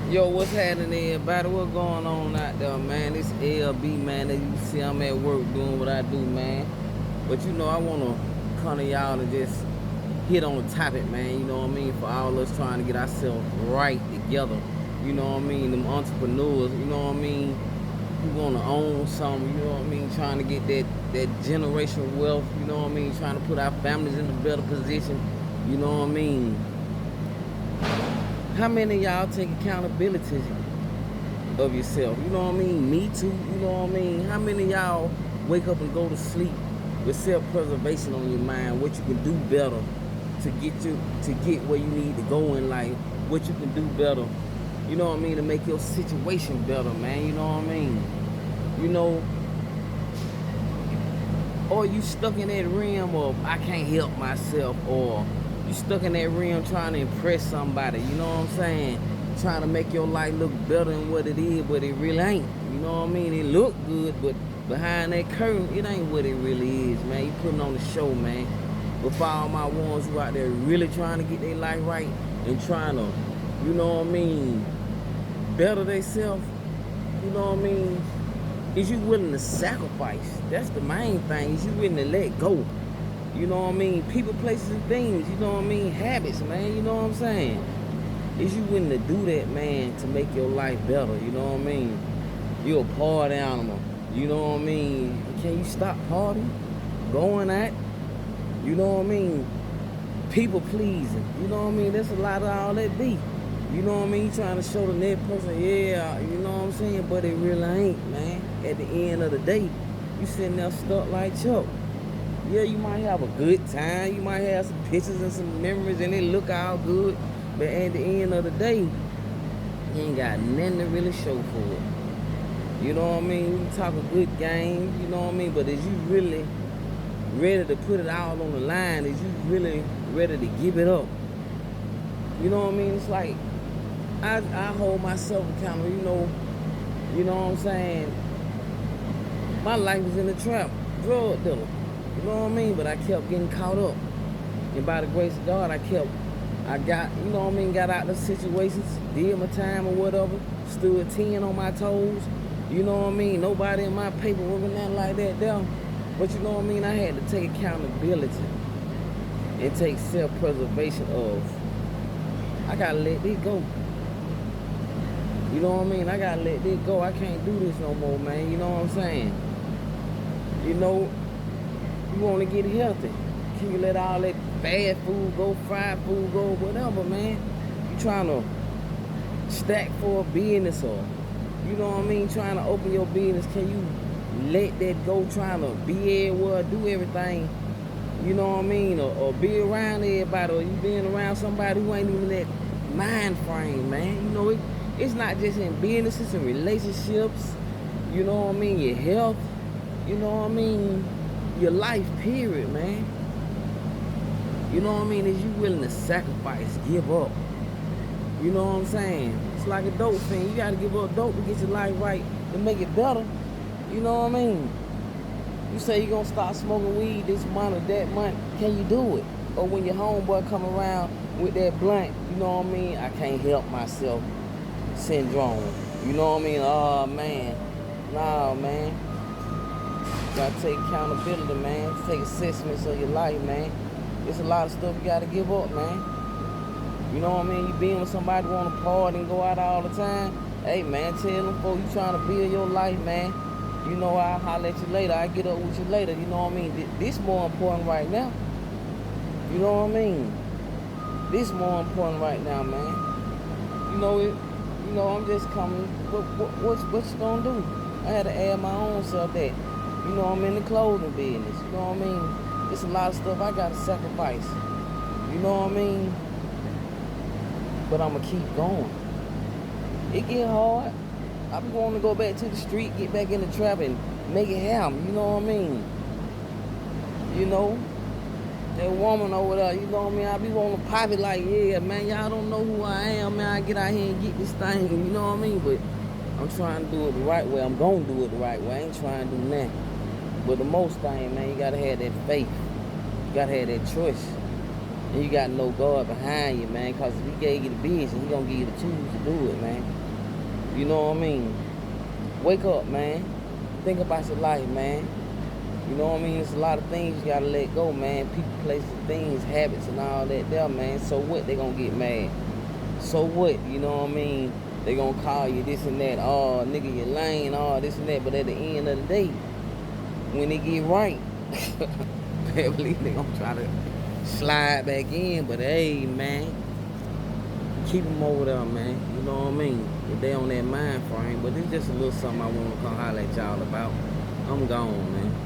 Yo, what's happening, everybody? What's going on out there, man? It's LB, man. As you see, I'm at work doing what I do, man. But I want to come to y'all and just hit on the topic, man. You know what I mean? For all us trying to get ourselves right together. You know what I mean? Them entrepreneurs, you know what I mean? Who want to own something, you know what I mean? Trying to get that generational wealth, you know what I mean? Trying to put our families in a better position, you know what I mean? How many of y'all take accountability of yourself? You know what I mean? Me too, you know what I mean? How many of y'all wake up and go to sleep with self-preservation on your mind, what you can do better to get where you need to go in life, what you can do better, you know what I mean, to make your situation better, man, you know what I mean? You know, or you stuck in that realm of I can't help myself, or you stuck in that realm trying to impress somebody, you know what I'm saying? Trying to make your life look better than what it is, but it really ain't. You know what I mean? It look good, but behind that curtain, it ain't what it really is, man. You putting on the show, man. But for all my ones who out there really trying to get their life right and trying to, you know what I mean, better themselves, you know what I mean? Is you willing to sacrifice? That's the main thing. Is you willing to let go? You know what I mean? People, places, and things. You know what I mean? Habits, man. You know what I'm saying? Is you willing to do that, man, to make your life better? You know what I mean? You're a party animal. You know what I mean? Can you stop partying? Going at? You know what I mean? People pleasing. You know what I mean? That's a lot of all that be. You know what I mean? You trying to show the next person, yeah, you know what I'm saying? But it really ain't, man. At the end of the day, you sitting there stuck like Chuck. Yeah, you might have a good time. You might have some pictures and some memories and they look all good. But at the end of the day, you ain't got nothing to really show for it. You know what I mean? We talk a good game, you know what I mean? But is you really ready to put it all on the line? Is you really ready to give it up? You know what I mean? It's like I hold myself accountable, you know what I'm saying? My life was in the trap, drug dealer. You know what I mean? But I kept getting caught up. And by the grace of God, I got, you know what I mean, got out of situations, did my time or whatever, stood 10 on my toes. You know what I mean? Nobody in my paperwork or nothing like that there. But you know what I mean? I had to take accountability and take self-preservation of, I gotta let this go. You know what I mean? I gotta let this go. I can't do this no more, man. You know what I'm saying? You know, you want to get healthy. Can you let all that bad food go, fried food go, whatever, man? You trying to stack for a business, or, you know what I mean, trying to open your business. Can you let that go, trying to be everywhere, do everything, you know what I mean, or be around everybody, or you being around somebody who ain't even that mind frame, man? You know, it's not just in businesses and relationships, you know what I mean, your health, you know what I mean, your life, period, man. You know what I mean? Is you willing to sacrifice, give up? You know what I'm saying? It's like a dope thing. You gotta give up dope to get your life right, to make it better. You know what I mean? You say you're gonna start smoking weed this month or that month, can you do it? Or when your homeboy come around with that blunt, you know what I mean? I can't help myself syndrome. You know what I mean? Oh man. Nah, man. You gotta take accountability, man. Take assessments of your life, man. There's a lot of stuff you gotta give up, man. You know what I mean? You being with somebody who wanna party and go out all the time. Hey man, tell them folks you trying to build your life, man. You know, I'll holler at you later. I'll get up with you later. You know what I mean? This more important right now. You know what I mean? This more important right now, man. You know it. You know, I'm just coming. What you gonna do? I had to add my own self that. You know, I'm in the clothing business. You know what I mean? It's a lot of stuff I gotta sacrifice. You know what I mean? But I'ma keep going. It get hard. I be wanting to go back to the street, get back in the trap and make it happen. You know what I mean? You know? That woman over there, you know what I mean? I be wanting to pop it like, yeah, man, y'all don't know who I am, man. I get out here and get this thing, you know what I mean? But I'm trying to do it the right way. I'm gonna do it the right way. I ain't trying to do nothing. But the most thing, man, you gotta have that faith. You gotta have that trust. And you gotta know God behind you, man. Cause if he gave you the vision, he gonna give you the tools to do it, man. You know what I mean? Wake up, man. Think about your life, man. You know what I mean? There's a lot of things you gotta let go, man. People, places, things, habits, and all that there, man. So what? They gonna get mad. So what? You know what I mean? They gonna call you this and that. Oh, nigga, you lame. Oh, this and that. But at the end of the day, when they get right, I believe they gonna try to slide back in. But hey, man, keep them over there, man. You know what I mean? If they on that mind frame. But it's just a little something I want to come holler at y'all about. I'm gone, man.